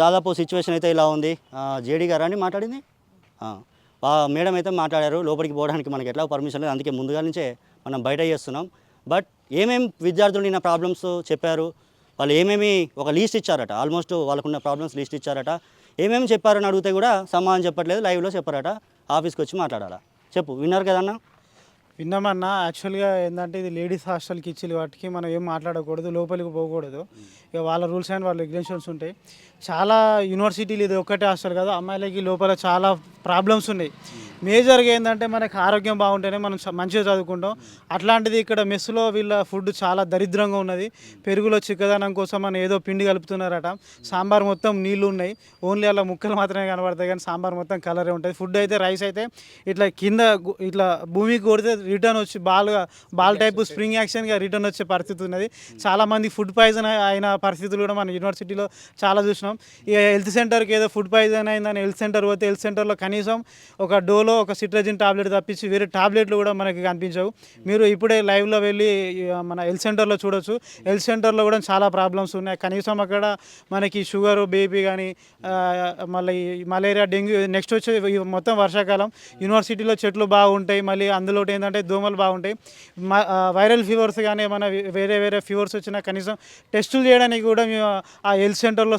దాదాపు సిచ్యువేషన్ అయితే ఇలా ఉంది. జేడీ గారు అండి మాట్లాడింది. మేడం అయితే మాట్లాడారు. లోపలికి పోవడానికి మనకి ఎట్లా పర్మిషన్ లేదు, అందుకే ముందుగా నుంచే మనం బయట చేస్తున్నాం. బట్ ఏమేమి విద్యార్థులు నిన్న ప్రాబ్లమ్స్ చెప్పారు, వాళ్ళు ఏమేమి ఒక లీస్ట్ ఇచ్చారట, ఆల్మోస్ట్ వాళ్ళకున్న ప్రాబ్లమ్స్ లీస్ట్ ఇచ్చారట. ఏమేమి చెప్పారని అడిగితే కూడా సమాధానం చెప్పట్లేదు, లైవ్లో చెప్పారట. ఆఫీస్కి వచ్చి మాట్లాడాలా? చెప్పు, విన్నారు కదన్నా? విన్నామన్నా. యాక్చువల్గా ఏంటంటే ఇది లేడీస్ హాస్టల్కి ఇచ్చి వాటికి మనం ఏం మాట్లాడకూడదు, లోపలికి పోకూడదు. ఇక వాళ్ళ రూల్స్ అండ్ వాళ్ళ రెగ్యులేషన్స్ ఉంటాయి. చాలా యూనివర్సిటీలు ఇది ఒక్కటే హాస్టల్ కాదు, అమ్మాయిలకి లోపల చాలా ప్రాబ్లమ్స్ ఉన్నాయి. మేజర్గా ఏంటంటే మనకు ఆరోగ్యం బాగుంటేనే మనం మంచిగా చదువుకుంటాం. అట్లాంటిది ఇక్కడ మెస్సులో వీళ్ళ ఫుడ్ చాలా దరిద్రంగా ఉన్నది. పెరుగులో చిక్కదనం కోసం అని ఏదో పిండి కలుపుతున్నారట. సాంబార్ మొత్తం నీళ్ళు ఉన్నాయి, ఓన్లీ అలా ముక్కలు మాత్రమే కనబడతాయి, కానీ సాంబార్ మొత్తం కలరే ఉంటుంది. ఫుడ్ అయితే రైస్ అయితే ఇట్లా కింద ఇట్లా భూమికి కొడితే రిటర్న్ వచ్చి బాల్ టైపు స్ప్రింగ్ యాక్షన్గా రిటర్న్ వచ్చే పరిస్థితి ఉన్నది. చాలామంది ఫుడ్ పాయిజన్ అయిన పరిస్థితులు కూడా మన యూనివర్సిటీలో చాలా చూసినాం. ఇక హెల్త్ సెంటర్కి ఏదో ఫుడ్ పాయిజన్ అయిందని హెల్త్ సెంటర్ పోతే హెల్త్ సెంటర్లో కనీసం ఒక డోలో ఒక సిట్రజిన్ టాబ్లెట్ తప్పించి వేరే టాబ్లెట్లు కూడా మనకి కనిపించవు. మీరు ఇప్పుడే లైవ్లో వెళ్ళి మన హెల్త్ సెంటర్లో చూడొచ్చు. హెల్త్ సెంటర్లో కూడా చాలా ప్రాబ్లమ్స్ ఉన్నాయి. కనీసం అక్కడ మనకి షుగర్, బీపీ కానీ మళ్ళీ మలేరియా, డెంగ్యూ, నెక్స్ట్ వచ్చే మొత్తం వర్షాకాలం యూనివర్సిటీలో చెట్లు బాగుంటాయి. మళ్ళీ అందులో ఏంటంటే దోమలు బాగుంటాయి. వైరల్ ఫీవర్స్ కానీ ఏమైనా వేరే ఫీవర్స్ వచ్చినా కనీసం టెస్టులు చేయడానికి కూడా మేము ఆ హెల్త్ సెంటర్లో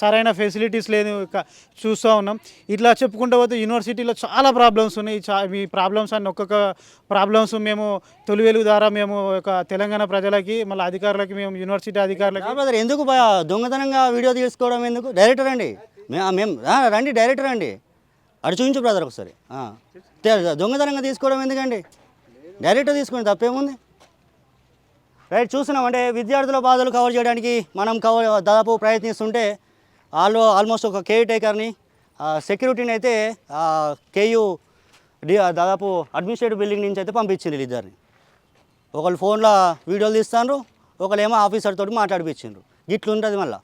సరైన ఫెసిలిటీస్ లేదు చూస్తూ ఉన్నాం. ఇట్లా చెప్పుకుంటూ పోతే యూనివర్సిటీలో చాలా ప్రాబ్లమ్స్ ఉన్నాయి. ఈ ప్రాబ్లమ్స్ అన్ని ఒక్కొక్క ప్రాబ్లమ్స్ మేము తొలివెలుగు ద్వారా మేము ఒక తెలంగాణ ప్రజలకి మళ్ళీ అధికారులకి మేము యూనివర్సిటీ అధికారులకి ఎందుకు దొంగతనంగా వీడియో తీసుకోవడం ఎందుకు? డైరెక్టర్ అండి, మేము రండి, డైరెక్టర్ అండి, అటు చూపించు బ్రదర్ ఒకసారి. దొంగతనంగా తీసుకోవడం ఎందుకండి? డైరెక్టర్ తీసుకోండి, తప్పేముంది? రైట్, చూస్తున్నాం. అంటే విద్యార్థుల బాధలు కవర్ చేయడానికి మనం దాదాపు ప్రయత్నిస్తుంటే ఆల్మోస్ట్ ఒక కేర్ టేకర్ని, సెక్యూరిటీని అయితే కేయూ దాదాపు అడ్మినిస్ట్రేటివ్ బిల్డింగ్ నుంచి అయితే పంపించింది ఇద్దరిని. ఒకళ్ళు ఫోన్లో వీడియోలు తీస్తారు, ఒకళ్ళు ఏమో ఆఫీసర్ తోటి మాట్లాడిపించిండ్రు. గిట్లు ఉంటుంది. మళ్ళీ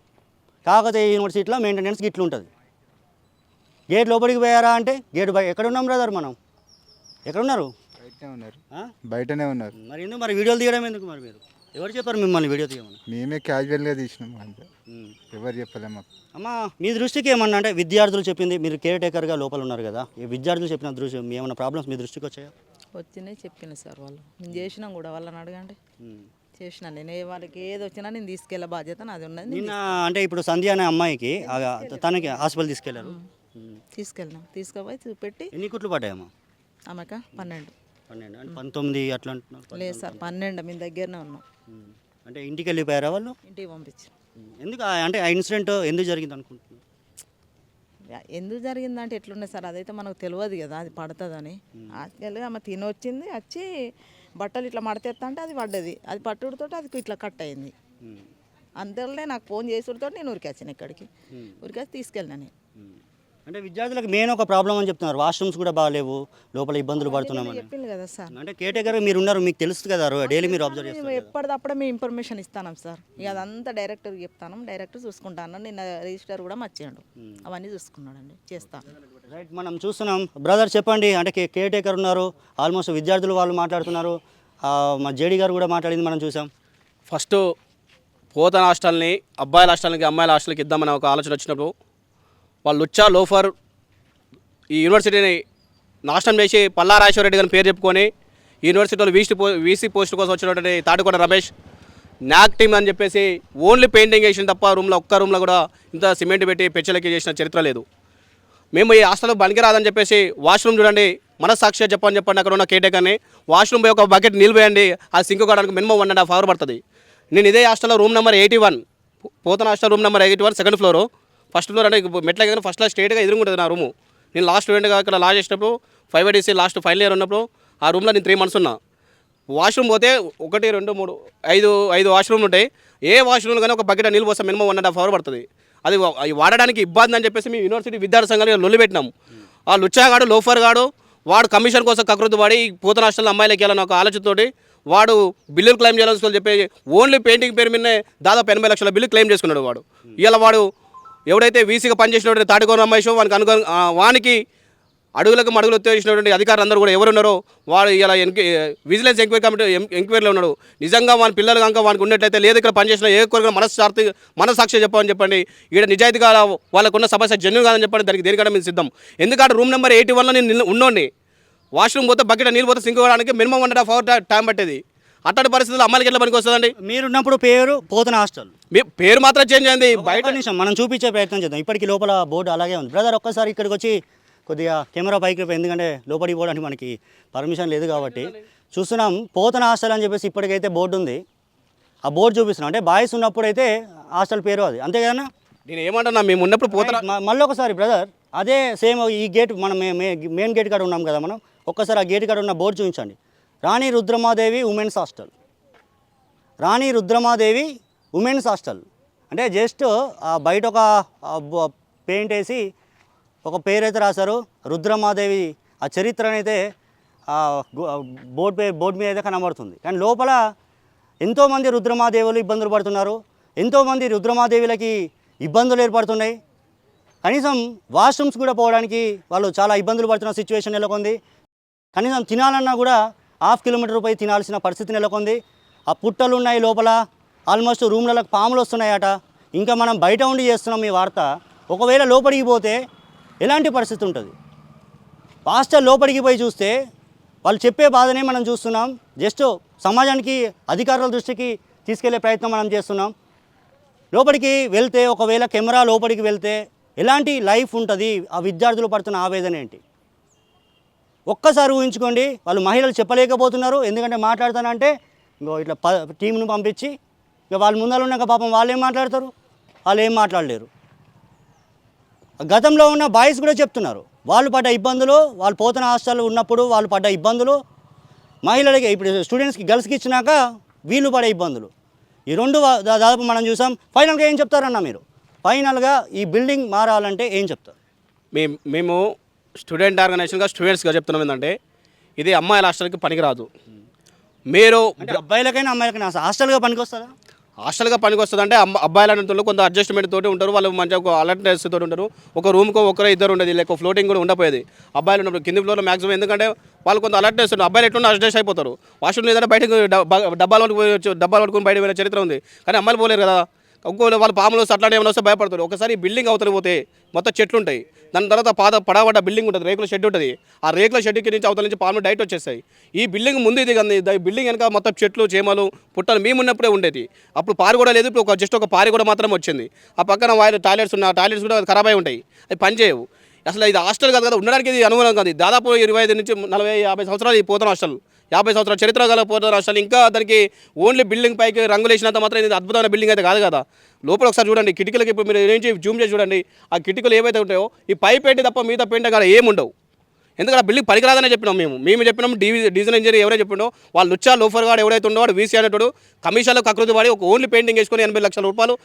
కాకతీయ యూనివర్సిటీలో మెయింటెనెన్స్ గిట్లు ఉంటుంది. గేట్ లోపలికి పోయారా అంటే గేట్ ఎక్కడ ఉన్నాం బ్రదర్, మనం ఎక్కడున్నారు? బయటనే ఉన్నారు. మరి ఎందుకు మరి వీడియోలు తీయడం ఎందుకు? మరి మీరు ఎవరు చెప్పారు మిమ్మల్ని వీడియో తీయమని? మేమే క్యాజువల్గా తీసినాం అంతే, ఎవరు చెప్పలే మాకు. అమ్మ, మీ దృష్టికి ఏమన్నా అంటే విద్యార్థులు చెప్పింది, మీరు కేర్ టేకర్గా లోపల ఉన్నారు కదా, ఈ విద్యార్థులు చెప్పిన దృష్టి ఏమైనా ప్రాబ్లమ్స్ మీ దృష్టికి వచ్చాయా? వచ్చినాయి, చెప్పిన సార్ వాళ్ళు మేము చేసినాం కూడా, వాళ్ళని అడగండి. చేసిన నేను వాళ్ళకి ఏది వచ్చినా నేను తీసుకెళ్ళే బాధ్యత నాది ఉన్నది. నేను నిన్న అంటే ఇప్పుడు సంధ్య అనే అమ్మాయికి తనకి హాస్పిటల్ తీసుకెళ్లారు. తీసుకెళ్ళినాం, తీసుకుపోయి చూపెట్టి ఎన్ని కుట్లు పడ్డాయమ్మా? ఆమెక 12. 12 అంటే 19 అట్లా అంటున్నారు. లేదు సార్ 12 మీ దగ్గరనే ఉన్నాం. అంటే ఇంటికి వెళ్ళిపోయారా వాళ్ళు? ఇంటికి పంపించి. ఎందుకు అంటే ఆ ఇన్సిడెంట్ ఎందుకు జరిగింది అనుకుంటున్నారు? ఎందుకు జరిగిందంటే ఎట్లుండే సార్ అదైతే మనకు తెలియదు కదా అది పడుతుందని. యాక్చువల్గా ఆమె తినొచ్చింది, వచ్చి బట్టలు ఇట్లా మడతెత్తా అంటే అది పడ్డది, అది పట్టుడితో అది ఇట్లా కట్ అయింది. అంతలోనే నాకు ఫోన్ చేసుడితో నేను ఉరికొచ్చాను, ఇక్కడికి ఉరికొచ్చి తీసుకెళ్ళినా నేను. అంటే విద్యార్థులకు మెయిన్ ఒక ప్రాబ్లం అని చెప్తున్నారు, వాష్రూమ్స్ కూడా బాగాలేవు, లోపల ఇబ్బందులు పడుతున్నామని. చెప్పింది కదా సార్. అంటే కేటగిరీ మీరు ఉన్నారు, మీకు తెలుస్తుంది కదా, డైలీ మీరు అబ్జర్వ్ చేస్తారు. ఎప్పటిదప్పుడే మేము ఇన్ఫర్మేషన్ ఇస్తాం సార్. ఇక అదంతా డైరెక్టర్కి చెప్తాను, డైరెక్టర్ చూసుకుంటాను. నిన్న రిజిస్టర్ కూడా మర్చిపోయాడు, అవన్నీ చూసుకున్నాడండి, చేస్తాను. రైట్, మనం చూస్తున్నాం. బ్రదర్ చెప్పండి, అంటే కేటేకర్ ఉన్నారు, ఆల్మోస్ట్ విద్యార్థులు వాళ్ళు మాట్లాడుతున్నారు, మా జేడీ గారు కూడా మాట్లాడింది మనం చూసాం. ఫస్ట్ పోతన హాస్టల్ని అబ్బాయిల హాస్టల్కి అమ్మాయిల హాస్టల్కి ఇద్దామని ఒక ఆలోచన వచ్చినప్పుడు వాళ్ళు లుచ్చా లోఫర్ ఈ యూనివర్సిటీని నాశనం చేసి పల్లా రాజేశ్వరరెడ్డి గారిని పేరు చెప్పుకొని యూనివర్సిటీలో వీసీ పోస్ట్ కోసం వచ్చినటువంటి తాటికోట రమేష్ నాక్ టీమ్ అని చెప్పేసి ఓన్లీ పెయింటింగ్ వేసిన తప్ప ఒక్క రూమ్లో కూడా ఇంత సిమెంట్ పెట్టి పెచ్చలకి చేసిన చరిత్ర లేదు. మేము ఈ హాస్టల్ పనికిరాదని చెప్పేసి వాష్రూమ్ చూడండి, మనస్సాక్షిగా చెప్పండి అక్కడ ఉన్న కేటేకర్ని వాష్రూమ్ పోయి ఒక బకెట్ నీళ్ళు వేయండి, ఆ సింక్ కావడానికి మినిమం 1.5 hours పడుతుంది. నేను ఇదే హాస్టల్లో room number 81 Pothana hostel room number 81 second floor, first floor అంటే మెట్ల కానీ ఫస్ట్ క్లాస్ స్ట్రేట్గా ఎదురుకుంటుంది నా రూము. నేను లాస్ట్ స్టూడెంట్గా ఇక్కడ లా చేసినప్పుడు 5IDC లాస్ట్ ఫైనల్ ఇయర్ ఉన్నప్పుడు ఆ రూమ్లో నేను 3 months ఉన్నా. వాష్రూమ్ పోతే 1 2 3 5 వాష్రూమ్లు ఉంటాయి. ఏ వాష్రూమ్లు కానీ ఒక బకెట్ నీళ్ళు పోస్తే మినిమం 1.5 hours పడుతుంది. అది వాడడానికి ఇబ్బంది అని చెప్పేసి మేము యూనివర్సిటీ విద్యార్థి సంఘాలు లొల్లి పెట్టినాం. ఆ లుచ్చాగాడు లోఫర్ గాడు వాడు కమిషన్ కోసం కకృతి వాడి పోతన హాస్టల్ అమ్మాయిలకి వెళ్ళాలని ఒక ఆలోచనతోటి వాడు బిల్లులు క్లెయిమ్ చేయాలని చెప్పి ఓన్లీ పెయింటింగ్ పేరు మీదనే దాదాపు 80 లక్షల బిల్లు క్లెయిమ్ చేసుకున్నాడు వాడు. ఇలా వాడు ఎవడైతే వీసీగా పనిచేసినటువంటి తాటికోన రమేష్ వానికి అడుగులకు మడుగులు ఎత్తేసినటువంటి అధికారులు అందరూ కూడా ఎవరున్నారో వాడు ఇలా విజిలెన్స్ ఎంక్వైరీ కమిటీ ఎంక్వైరీలో ఉన్నాడు. నిజంగా వాని పిల్లలు కనుక వానికి ఉన్నట్లయితే లేదు ఇక్కడ పనిచేసిన ఏ కొరకు మనస్సాక్షి చెప్పమని చెప్పండి. ఇక్కడ నిజాయితీగా వాళ్ళకున్న సమస్య జన్యు కాదని చెప్పండి, దానికి దేనికంటే మేము సిద్ధం. ఎందుకంటే రూమ్ నెంబర్ 81లో నేను ఉన్నోండి, వాష్రూమ్ పోతే బకెట్ నీళ్ళు పోతే సింక్ పోవడానికి మినిమం 1.5 hours టైం పట్టేది. అట్లాంటి పరిస్థితుల్లో అమ్మాయిలకి ఎట్లా పనికి వస్తుందండి? మీరున్నప్పుడు పేరు పోతన హాస్టల్, పేరు మాత్రం చేంజ్ అయింది. బయట నిమిషం మనం చూపించే ప్రయత్నం చేద్దాం. ఇప్పటికీ లోపల బోర్డు అలాగే ఉంది. బ్రదర్ ఒక్కసారి ఇక్కడికి వచ్చి కొద్దిగా కెమెరా పైకి, ఎందుకంటే లోపలికి పోవడానికి మనకి పర్మిషన్ లేదు కాబట్టి చూస్తున్నాం. పోతన హాస్టల్ అని చెప్పేసి ఇప్పటికైతే బోర్డు ఉంది, ఆ బోర్డు చూపిస్తున్నాం. అంటే బాయ్స్ ఉన్నప్పుడు అయితే హాస్టల్ పేరు అది, అంతే కదన్నా? నేను ఏమంటున్నా, మేము ఉన్నప్పుడు పోతన మళ్ళీ ఒకసారి బ్రదర్ అదే సేమ్ ఈ గేట్ మనం మెయిన్ గేట్ కాడ ఉన్నాం కదా మనం, ఒక్కసారి ఆ గేట్ కాడ ఉన్న బోర్డు చూపించండి. రాణి రుద్రమాదేవి ఉమెన్స్ హాస్టల్, రాణి రుద్రమాదేవి ఉమెన్స్ హాస్టల్. అంటే జస్ట్ బయట ఒక పెయింట్ వేసి ఒక పేరు అయితే రాశారు రుద్రమాదేవి. ఆ చరిత్రనైతే బోర్డు మీద అయితే కనబడుతుంది. కానీ లోపల ఎంతోమంది రుద్రమాదేవులు ఇబ్బందులు పడుతున్నారు, ఎంతోమంది రుద్రమాదేవులకి ఇబ్బందులు ఏర్పడుతున్నాయి. కనీసం వాష్రూమ్స్ కూడా పోవడానికి వాళ్ళు చాలా ఇబ్బందులు పడుతున్న సిచ్యువేషన్ నెలకొంది. కనీసం తినాలన్నా కూడా 1/2 kilometer పోయి తినాల్సిన పరిస్థితి నెలకొంది. ఆ పుట్టలు ఉన్నాయి లోపల, ఆల్మోస్ట్ రూమ్లకు పాములు వస్తున్నాయట. ఇంకా మనం బయట ఉండి చేస్తున్నాం ఈ వార్త. ఒకవేళ లోపలికి పోతే ఎలాంటి పరిస్థితి ఉంటుంది? హాస్టల్ లోపలికి పోయి చూస్తే వాళ్ళు చెప్పే బాధనే మనం చూస్తున్నాం. జస్ట్ సమాజానికి అధికారుల దృష్టికి తీసుకెళ్లే ప్రయత్నం మనం చేస్తున్నాం. లోపలికి వెళ్తే ఒకవేళ కెమెరా లోపలికి వెళ్తే ఎలాంటి లైఫ్ ఉంటుంది, ఆ విద్యార్థులు పడుతున్న ఆవేదన ఏంటి ఒక్కసారి ఊహించుకోండి. వాళ్ళు మహిళలు చెప్పలేకపోతున్నారు, ఎందుకంటే మాట్లాడతానంటే ఇంకో ఇట్లా టీంను పంపించి ఇక వాళ్ళు ముందర ఉన్నాక పాపం వాళ్ళు ఏం మాట్లాడతారు, వాళ్ళు ఏం మాట్లాడలేరు. గతంలో ఉన్న బాయ్స్ కూడా చెప్తున్నారు వాళ్ళు పడ్డ ఇబ్బందులు, వాళ్ళు పోతన హాస్టల్ ఉన్నప్పుడు వాళ్ళు పడ్డ ఇబ్బందులు, మహిళలకి ఇప్పుడు స్టూడెంట్స్కి గర్ల్స్కి ఇచ్చినాక వీళ్ళు పడే ఇబ్బందులు, ఈ రెండు దాదాపు మనం చూసాం. ఫైనల్గా ఏం చెప్తారన్న మీరు? ఫైనల్గా ఈ బిల్డింగ్ మారాలంటే ఏం చెప్తారు? మేము స్టూడెంట్ ఆర్గనైజేషన్గా స్టూడెంట్స్గా చెప్తున్నాం ఏంటంటే ఇది అమ్మాయిల హాస్టల్కి పనికిరాదు. మీరు అబ్బాయిలకైనా అమ్మాయిలకైనా హాస్టల్గా పనికి వస్తుందా? హాస్టల్గా పనికి వస్తుంది అంటే అబ్బాయిల కొంత అడ్జస్ట్మెంట్ తోటి ఉంటారు, వాళ్ళు మంచిగా ఒక అలర్ట్నెస్ తోటి ఉంటారు. ఒక రూమ్కో ఒకరు ఇద్దరు ఉండేది, లేక ఫ్లోటింగ్ కూడా ఉండపోయేది. అబ్బాయిలు ఉన్నప్పుడు కింది ఫ్లోర్లో మ్యాక్సిమం, ఎందుకంటే వాళ్ళు కొంత అలర్ట్నెస్ ఉంటుంది. అబ్బాయిలు ఎట్లున్నా అడ్జస్ట్ అయిపోతారు. వాష్రూమ్ ఏదైనా బయటకు డబ్బాలు పట్టుకొని బయట పోయిన చరిత్ర ఉంది, కానీ అమ్మాయిలు పోలేరు కదా. ఇంకో వాళ్ళు పాములు వస్తే అట్లాంటి ఏమైనా వస్తే భయపడతారు. ఒకసారి ఈ బిల్డింగ్ అవతలి పోతే మొత్తం చెట్లు ఉంటాయి, దాని తర్వాత పడబడ్డ బిల్డింగ్ ఉంటుంది, రేకుల షెడ్ ఉంటుంది. ఆ రేకుల షెడ్కి నుంచి అవతల నుంచి పాములు డైట్ వచ్చేస్తాయి. ఈ బిల్డింగ్ ముందు ఇది కానీ ఈ బిల్డింగ్ వెనక మొత్తం చెట్లు చేమలు పుట్టలు మేము ఉన్నప్పుడే ఉండేది. అప్పుడు పారి కూడా లేదు, ఇప్పుడు జస్ట్ ఒక పారి కూడా మాత్రం వచ్చింది. ఆ పక్కన టాయిలెట్స్ ఉన్నాయి, ఆ టాయిలెట్స్ కూడా ఖరాబ్ అయి ఉంటాయి, అవి పనిచేయవు. అసలు ఇది హాస్టల్ కాదు కదా, ఉండడానికి ఇది అనుగుణం కాదు. దాదాపు 25 నుంచి 40-50 సంవత్సరాలు ఈ పోతన హాస్టల్, 50 సంవత్సరాల చరిత్ర గల పోతన హాస్టల్. ఇంకా దానికి ఓన్లీ బిల్డింగ్ పైకి రంగులు వేసినంత మాత్రం ఇది అద్భుతమైన బిల్డింగ్ అయితే కాదు కదా. లోపల ఒకసారి చూడండి, కిటికీలకి ఇప్పుడు మీరు ఏంటి జూమ్ చేసి చూడండి, ఆ కిటికీలు ఏవైతే ఉంటాయో ఈ పై పెయింట్ తప్ప మిగతా పెయింట్ కానీ ఏముండవు. ఎందుకంటే ఆ బిల్డింగ్ పనికిరాదనే చెప్పినాం మేము చెప్పినాం. డీజిల్ ఇంజనీర్ ఎవరైతే చెప్పిండో వాళ్ళు లుచ్చా లోఫర్ గాడు ఎవరైతే ఉండో వాడు వీసీ అనేటోడు కమిషన్లకు కకృతి పడి ఒక ఓన్లీ పెయింటింగ్ వేసుకొని 80 లక్షల రూపాయలు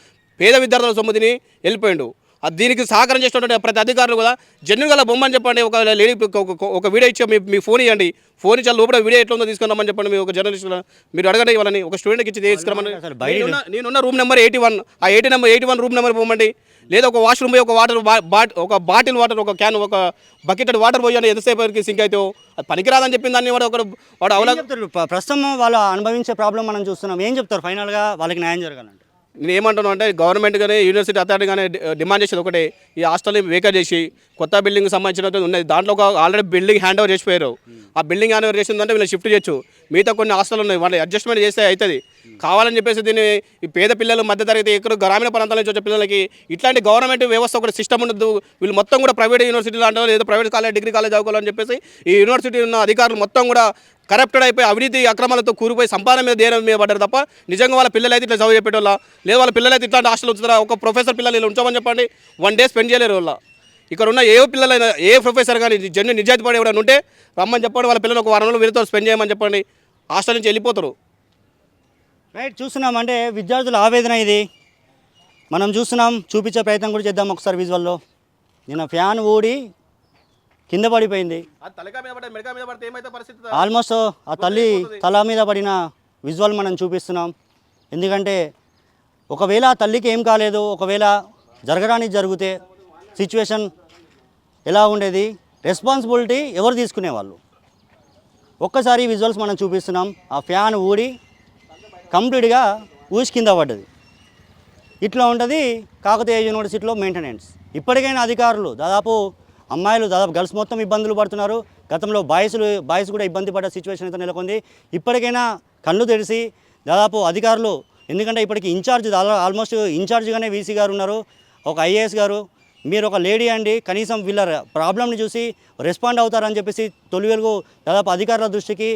పేద విద్యార్థుల సొమ్ము తిని వెళ్ళిపోయిండు. దీనికి సహకారం చేసినటువంటి ప్రతి అధికారులు కూడా జన్ను గల బొమ్మని చెప్పండి. ఒక లేడీ ఒక వీడియో ఇచ్చి మీ ఫోన్ ఇవ్వండి, ఫోన్ ఇచ్చి లోపల వీడియో ఎట్లా ఉందో తీసుకున్నామని చెప్పండి. మీరు ఒక జర్నలిస్ట్ మీరు అడగండి, వాళ్ళని ఒక స్టూడెంట్కి ఇచ్చి తీసుకురమని. నేనున్న రూమ్ నెంబర్ 81, ఆ 81 రూమ్ నెంబర్ పోమండి. లేదా ఒక వాష్రూమ్ పోయి ఒక బాటిల్ వాటర్, ఒక క్యాన్, ఒక బకెట్ వాటర్ పోయి ఎంతసేపు సింక్ అయితే అది పనికిరాదని చెప్పింది. దాన్ని వాడు అవలా ప్రస్తుతం వాళ్ళు అనుభవించే ప్రాబ్లం మనం చూస్తున్నాం. ఏం చెప్తారు ఫైనల్గా వాళ్ళకి న్యాయం జరగాలంటే? నేను ఏమంటాను అంటే గవర్నమెంట్ కానీ యూనివర్సిటీ అథారిటీ కానీ డిమాండ్ చేసేది ఒకటే, ఈ హాస్టల్ని వేకేట్ చేసి కొత్త బిల్డింగ్ సంబంధించినట్టు ఉన్నది. దాంట్లో ఒక ఆల్రెడీ బిల్డింగ్ హ్యాండ్ ఓవర్ చేసిపోయారు. ఆ బిల్డింగ్ హ్యాండ్ ఓవర్ చేసిందంటే వీళ్ళు షిఫ్ట్ చేయొచ్చు. మిగతా కొన్ని హాస్టల్ ఉన్నాయి, వాళ్ళు అడ్జస్ట్మెంట్ చేస్తే అవుతుంది. కావాలని చెప్పేసి దీన్ని ఈ పేద పిల్లలు, మధ్యతరగతి ఎక్కడ గ్రామీణ ప్రాంతాల నుంచి వచ్చే పిల్లలకి ఇట్లాంటి గవర్నమెంట్ వ్యవస్థ ఒకటి సిస్టమ్ ఉండదు. వీళ్ళు మొత్తం కూడా ప్రైవేట్ యూనివర్సిటీలు అంటారు, లేదా ప్రైవేట్ కాలేజ్, డిగ్రీ కాలేజ్ చదువుకోవాలని చెప్పేసి ఈ యూనివర్సిటీ ఉన్న అధికారులు మొత్తం కూడా కరప్టెడ్ అయిపోయి అవినీతి అక్రమాలతో కూరిపోయి సంపాదన మీద దేని మీద పడ్డారు తప్ప నిజంగా వాళ్ళ పిల్లలు అయితే ఇట్లా చదువు చెప్పేటోళ్ళ, లేదా వాళ్ళ పిల్లలు అయితే ఇట్లాంటి హాస్టల్ ఉంచుతారా? ఒక ప్రొఫెసర్ పిల్లలు ఇలా ఉంచామని చెప్పండి, 1 డే స్పెండ్ చేయలేరు వాళ్ళ. ఇక్కడ ఉన్న ఏ పిల్లలైనా, ఏ ప్రొఫెసర్ కానీ నిజాయితీ పడి ఎవరైనా ఉంటే రమ్మని చెప్పండి, వాళ్ళ పిల్లలు ఒక 1 రోజులు వీళ్ళతో స్పెండ్ చేయమని చెప్పండి, హాస్టల్ నుంచి వెళ్ళిపోతారు. రైట్, చూస్తున్నామంటే విద్యార్థుల ఆవేదన ఇది మనం చూస్తున్నాం. చూపించే ప్రయత్నం కూడా చేద్దాం ఒకసారి విజువల్లో. నిన్న ఫ్యాన్ ఊడి కింద పడిపోయింది. ఆల్మోస్ట్ ఆ తల్లి తల మీద పడిన విజువల్ మనం చూపిస్తున్నాం. ఎందుకంటే ఒకవేళ ఆ తల్లికి ఏం కాలేదు, ఒకవేళ జరగడానికి జరిగితే సిచ్యువేషన్ ఎలా ఉండేది, రెస్పాన్సిబిలిటీ ఎవరు తీసుకునేవాళ్ళు? ఒక్కసారి విజువల్స్ మనం చూపిస్తున్నాం. ఆ ఫ్యాన్ ఊడి కంప్లీట్గా ఊసి కింద పడ్డది. ఇట్లా ఉంటుంది కాకతీయ యూనివర్సిటీలో మెయింటెనెన్స్. ఇప్పటికైనా అధికారులు దాదాపు గర్ల్స్ మొత్తం ఇబ్బందులు పడుతున్నారు. గతంలో బాయ్స్ కూడా ఇబ్బంది పడ్డ సిచ్యువేషన్ అయితే నెలకొంది. ఇప్పటికైనా కళ్ళు తెరిచి దాదాపు అధికారులు, ఎందుకంటే ఇప్పటికి ఆల్మోస్ట్ ఇన్ఛార్జ్గానే వీసీ గారు ఉన్నారు, ఒక ఐఏఎస్ గారు, మీరు ఒక లేడీ అండి, కనీసం వీళ్ళ ప్రాబ్లమ్ని చూసి రెస్పాండ్ అవుతారని చెప్పేసి తొలి వెలుగు దాదాపు అధికారుల దృష్టికి,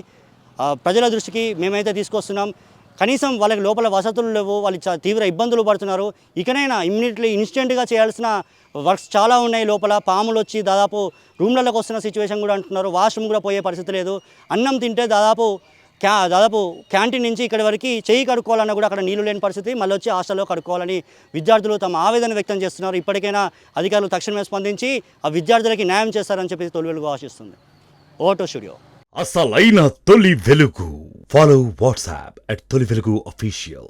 ప్రజల దృష్టికి మేమైతే తీసుకొస్తున్నాం. కనీసం వాళ్ళకి లోపల వసతులు లేవు, వాళ్ళు తీవ్ర ఇబ్బందులు పడుతున్నారు. ఇకనైనా ఇన్స్టెంట్గా చేయాల్సిన వర్క్స్ చాలా ఉన్నాయి. లోపల పాములు వచ్చి దాదాపు రూమ్లలోకి వస్తున్న సిచ్యువేషన్ కూడా అంటున్నారు. వాష్రూమ్ కూడా పోయే పరిస్థితి లేదు. అన్నం తింటే దాదాపు క్యాంటీన్ నుంచి ఇక్కడి వరకు చెయ్యి కడుక్కోవాలన్నా కూడా అక్కడ నీళ్లు లేని పరిస్థితి, మళ్ళీ వచ్చి హాస్టల్లో కడుక్కోవాలని విద్యార్థులు తమ ఆవేదన వ్యక్తం చేస్తున్నారు. ఇప్పటికైనా అధికారులు తక్షణమే స్పందించి ఆ విద్యార్థులకి న్యాయం చేస్తారని చెప్పి తొలి వెలుగు ఆశిస్తుంది. ఓటో స్టూడియో. అసలైన తొలి వెలుగు. ఫాలో వాట్సాప్ @తొలి వెలుగు official.